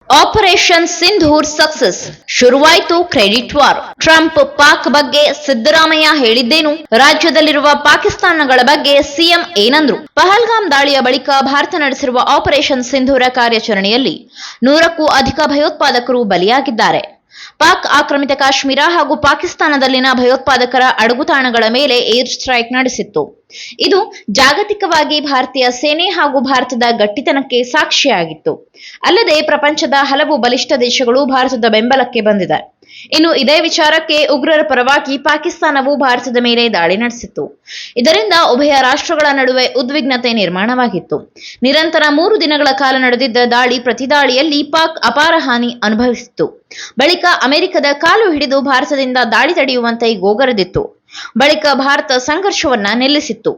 Operation Sindoor success, ಶುರುವಾಯಿತು credit war. Trump Pak ಬಗ್ಗೆ ಸಿದ್ದರಾಮಯ್ಯ ಹೇಳಿದ್ದೇನು, ರಾಜ್ಯದಲ್ಲಿರುವ ಪಾಕಿಸ್ತಾನಗಳ ಬಗ್ಗೆ ಸಿಎಂ ಏನಂದ್ರು? ಪಹಲ್ಗಾಮ್ ದಾಳಿಯ ಬಳಿಕ ಭಾರತ ನಡೆಸಿರುವ ಆಪರೇಷನ್ ಸಿಂಧೂರ ಕಾರ್ಯಾಚರಣೆಯಲ್ಲಿ 100ಕ್ಕೂ ಅಧಿಕ ಭಯೋತ್ಪಾದಕರು ಬಲಿಯಾಗಿದ್ದಾರೆ. ಪಾಕ್ ಆಕ್ರಮಿತ ಕಾಶ್ಮೀರ ಹಾಗೂ ಪಾಕಿಸ್ತಾನದಲ್ಲಿನ ಭಯೋತ್ಪಾದಕರ ಅಡಗುತಾಣಗಳ ಮೇಲೆ ಏರ್ ಸ್ಟ್ರೈಕ್ ನಡೆಸಿತ್ತು. ಇದು ಜಾಗತಿಕವಾಗಿ ಭಾರತೀಯ ಸೇನೆ ಹಾಗೂ ಭಾರತದ ಗಟ್ಟಿತನಕ್ಕೆ ಸಾಕ್ಷಿಯಾಗಿತ್ತು. ಅಲ್ಲದೆ ಪ್ರಪಂಚದ ಹಲವು ಬಲಿಷ್ಠ ದೇಶಗಳು ಭಾರತದ ಬೆಂಬಲಕ್ಕೆ ಬಂದಿದೆ. ಇನ್ನು ಇದೇ ವಿಚಾರಕ್ಕೆ ಉಗ್ರರ ಪರವಾಗಿ ಪಾಕಿಸ್ತಾನವು ಭಾರತದ ಮೇಲೆ ದಾಳಿ ನಡೆಸಿತ್ತು. ಇದರಿಂದ ಉಭಯ ರಾಷ್ಟ್ರಗಳ ನಡುವೆ ಉದ್ವಿಗ್ನತೆ ನಿರ್ಮಾಣವಾಗಿತ್ತು. ನಿರಂತರ 3 ದಿನಗಳ ಕಾಲ ನಡೆದಿದ್ದ ಪ್ರತಿದಾಳಿಯಲ್ಲಿ ಪಾಕ್ ಅಪಾರ ಹಾನಿ ಅನುಭವಿಸಿತ್ತು. ಬಳಿಕ ಅಮೆರಿಕದ ಕಾಲು ಹಿಡಿದು ಭಾರತದಿಂದ ದಾಳಿ ತಡೆಯುವಂತೆ ಗೋಗರೆದಿತ್ತು. ಬಳಿಕ ಭಾರತ ಸಂಘರ್ಷವನ್ನ ನಿಲ್ಲಿಸಿತ್ತು.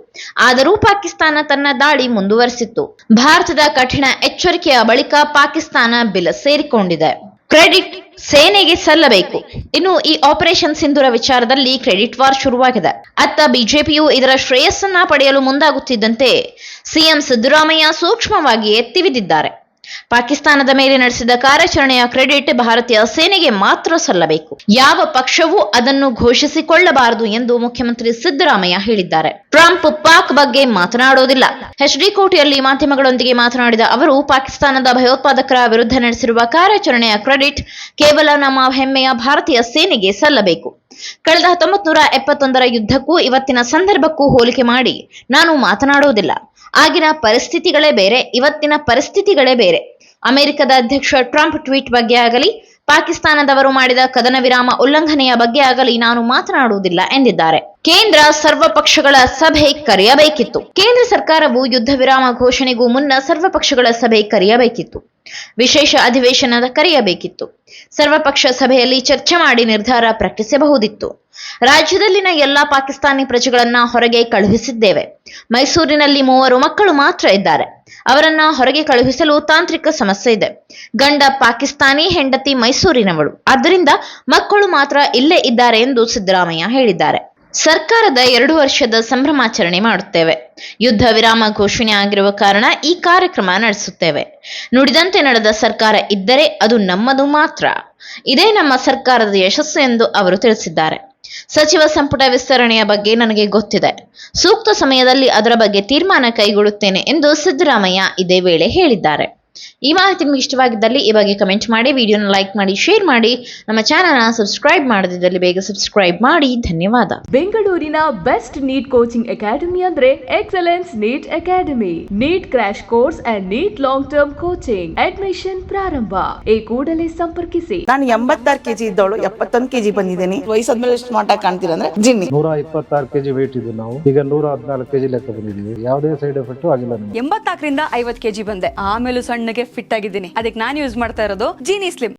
ಆದರೂ ಪಾಕಿಸ್ತಾನ ತನ್ನ ದಾಳಿ ಮುಂದುವರೆಸಿತ್ತು. ಭಾರತದ ಕಠಿಣ ಎಚ್ಚರಿಕೆಯ ಬಳಿಕ ಪಾಕಿಸ್ತಾನ ಬಿಲ ಸೇರಿಕೊಂಡಿದೆ. ಕ್ರೆಡಿಟ್ ಸೇನೆಗೆ ಸಲ್ಲಬೇಕು. ಇನ್ನು ಈ ಆಪರೇಷನ್ ಸಿಂಧೂರ ವಿಚಾರದಲ್ಲಿ ಕ್ರೆಡಿಟ್ ವಾರ್ ಶುರುವಾಗಿದೆ. ಅತ್ತ ಬಿಜೆಪಿಯು ಇದರ ಶ್ರೇಯಸ್ಸನ್ನ ಪಡೆಯಲು ಮುಂದಾಗುತ್ತಿದ್ದಂತೆ ಸಿಎಂ ಸಿದ್ದರಾಮಯ್ಯ ಸೂಕ್ಷ್ಮವಾಗಿ ಎತ್ತಿವಿದಿದ್ದಾರೆ. ಪಾಕಿಸ್ತಾನದ ಮೇಲೆ ನಡೆಸಿದ ಕಾರ್ಯಾಚರಣೆಯ ಕ್ರೆಡಿಟ್ ಭಾರತೀಯ ಸೇನೆಗೆ ಮಾತ್ರ ಸಲ್ಲಬೇಕು. ಯಾವ ಪಕ್ಷವೂ ಅದನ್ನು ಘೋಷಿಸಿಕೊಳ್ಳಬಾರದು ಎಂದು ಮುಖ್ಯಮಂತ್ರಿ ಸಿದ್ದರಾಮಯ್ಯ ಹೇಳಿದ್ದಾರೆ. ಟ್ರಂಪ್ ಪಾಕ್ ಬಗ್ಗೆ ಮಾತನಾಡೋದಿಲ್ಲ. ಎಚ್ಡಿ ಕೋಟೆಯಲ್ಲಿ ಮಾಧ್ಯಮಗಳೊಂದಿಗೆ ಮಾತನಾಡಿದ ಅವರು, ಪಾಕಿಸ್ತಾನದ ಭಯೋತ್ಪಾದಕರ ವಿರುದ್ಧ ನಡೆಸಿರುವ ಕಾರ್ಯಾಚರಣೆಯ ಕ್ರೆಡಿಟ್ ಕೇವಲ ನಮ್ಮ ಹೆಮ್ಮೆಯ ಭಾರತೀಯ ಸೇನೆಗೆ ಸಲ್ಲಬೇಕು. ಕಳೆದ 1971ರ ಯುದ್ಧಕ್ಕೂ ಇವತ್ತಿನ ಸಂದರ್ಭಕ್ಕೂ ಹೋಲಿಕೆ ಮಾಡಿ ನಾನು ಮಾತನಾಡುವುದಿಲ್ಲ. ಆಗಿನ ಪರಿಸ್ಥಿತಿಗಳೇ ಬೇರೆ, ಇವತ್ತಿನ ಪರಿಸ್ಥಿತಿಗಳೇ ಬೇರೆ. ಅಮೆರಿಕದ ಅಧ್ಯಕ್ಷ ಟ್ರಂಪ್ ಟ್ವೀಟ್ ಬಗ್ಗೆ ಆಗಲಿ, ಪಾಕಿಸ್ತಾನದವರು ಮಾಡಿದ ಕದನ ವಿರಾಮ ಉಲ್ಲಂಘನೆಯ ಬಗ್ಗೆ ಆಗಲಿ ನಾನು ಮಾತನಾಡುವುದಿಲ್ಲ ಎಂದಿದ್ದಾರೆ. ಕೇಂದ್ರ ಸರ್ವಪಕ್ಷಗಳ ಸಭೆ ಕರೆಯಬೇಕಿತ್ತು. ಕೇಂದ್ರ ಸರ್ಕಾರವು ಯುದ್ಧ ವಿರಾಮ ಘೋಷಣೆಗೂ ಮುನ್ನ ಸರ್ವಪಕ್ಷಗಳ ಸಭೆ ಕರೆಯಬೇಕಿತ್ತು. ವಿಶೇಷ ಅಧಿವೇಶನ ಕರೆಯಬೇಕಿತ್ತು. ಸರ್ವಪಕ್ಷ ಸಭೆಯಲ್ಲಿ ಚರ್ಚೆ ಮಾಡಿ ನಿರ್ಧಾರ ಪ್ರಕಟಿಸಬಹುದಿತ್ತು. ರಾಜ್ಯದಲ್ಲಿನ ಎಲ್ಲಾ ಪಾಕಿಸ್ತಾನಿ ಪ್ರಜೆಗಳನ್ನ ಹೊರಗೆ ಕಳುಹಿಸಿದ್ದೇವೆ. ಮೈಸೂರಿನಲ್ಲಿ 3 ಮಕ್ಕಳು ಮಾತ್ರ ಇದ್ದಾರೆ. ಅವರನ್ನ ಹೊರಗೆ ಕಳುಹಿಸಲು ತಾಂತ್ರಿಕ ಸಮಸ್ಯೆ ಇದೆ. ಗಂಡ ಪಾಕಿಸ್ತಾನಿ, ಹೆಂಡತಿ ಮೈಸೂರಿನವಳು. ಆದ್ದರಿಂದ ಮಕ್ಕಳು ಮಾತ್ರ ಇಲ್ಲೇ ಇದ್ದಾರೆ ಎಂದು ಸಿದ್ದರಾಮಯ್ಯ ಹೇಳಿದ್ದಾರೆ. ಸರ್ಕಾರದ 2 ವರ್ಷದ ಸಂಭ್ರಮಾಚರಣೆ ಮಾಡುತ್ತೇವೆ. ಯುದ್ಧ ವಿರಾಮ ಘೋಷಣೆ ಆಗಿರುವ ಕಾರಣ ಈ ಕಾರ್ಯಕ್ರಮ ನಡೆಸುತ್ತೇವೆ. ನುಡಿದಂತೆ ನಡೆದ ಸರ್ಕಾರ ಇದ್ದರೆ ಅದು ನಮ್ಮದು ಮಾತ್ರ. ಇದೇ ನಮ್ಮ ಸರ್ಕಾರದ ಯಶಸ್ಸು ಎಂದು ಅವರು ತಿಳಿಸಿದ್ದಾರೆ. ಸಚಿವ ಸಂಪುಟ ವಿಸ್ತರಣೆಯ ಬಗ್ಗೆ ನನಗೆ ಗೊತ್ತಿದೆ. ಸೂಕ್ತ ಸಮಯದಲ್ಲಿ ಅದರ ಬಗ್ಗೆ ತೀರ್ಮಾನ ಕೈಗೊಳ್ಳುತ್ತೇನೆ ಎಂದು ಸಿದ್ದರಾಮಯ್ಯ ಇದೇ ವೇಳೆ ಹೇಳಿದ್ದಾರೆ. ಈ ಮಾಹಿತಿ ನಿಮಗೆ ಇಷ್ಟವಾಗಿದ್ದಲ್ಲಿ ಈ ಬಗ್ಗೆ ಕಮೆಂಟ್ ಮಾಡಿ, ವಿಡಿಯೋನ ಲೈಕ್ ಮಾಡಿ, ಶೇರ್ ಮಾಡಿ. ನಮ್ಮ ಚಾನೆಲ್ನ ಸಬ್ಸ್ಕ್ರೈಬ್ ಮಾಡದಿದ್ದಲ್ಲಿ ಬೇಗ ಸಬ್ಸ್ಕ್ರೈಬ್ ಮಾಡಿ. ಧನ್ಯವಾದ. ಬೆಂಗಳೂರಿನ ಬೆಸ್ಟ್ ನೀಟ್ ಕೋಚಿಂಗ್ ಅಕಾಡೆಮಿ ಅಂದ್ರೆ excellence NEET academy. NEET crash course and NEET long term coaching admission ಪ್ರಾರಂಭ. ಈ ಕೂಡಲೇ ಸಂಪರ್ಕಿಸಿ. ನಾನು 86 kg ಇದ್ದವಳು 71 kg ಬಂದಿದ್ದೇನೆ. ವಯಸ್ಸಾದ್ಮೇಲೆ ಸ್ಮಾರ್ಟ್ ಆಗಿ ಕಾಣ್ತೀರಾ ಅಂದ್ರೆ ಜಿನ್ನಿ. 126 kg ವೇಟ್ ಇದ್ದು ನಾವು ಈಗ 114 kg ಲೆಕ್ಕ ಬಂದಿದ್ದೀವಿ. ಯಾವುದೇ ಸೈಡ್ ಎಫೆಕ್ಟ್ ಆಗಿಲ್ಲ. 84 ರಿಂದ 50 kg ಬಂದೆ. ಆಮೇಲೆ ಸಣ್ಣಗೆ ಫಿಟ್ ಆಗಿದ್ದೀನಿ. ಅದಕ್ಕೆ ನಾನು ಯೂಸ್ ಮಾಡ್ತಾ ಇರೋದು ಜೀನಿ ಸ್ಲಿಮ್.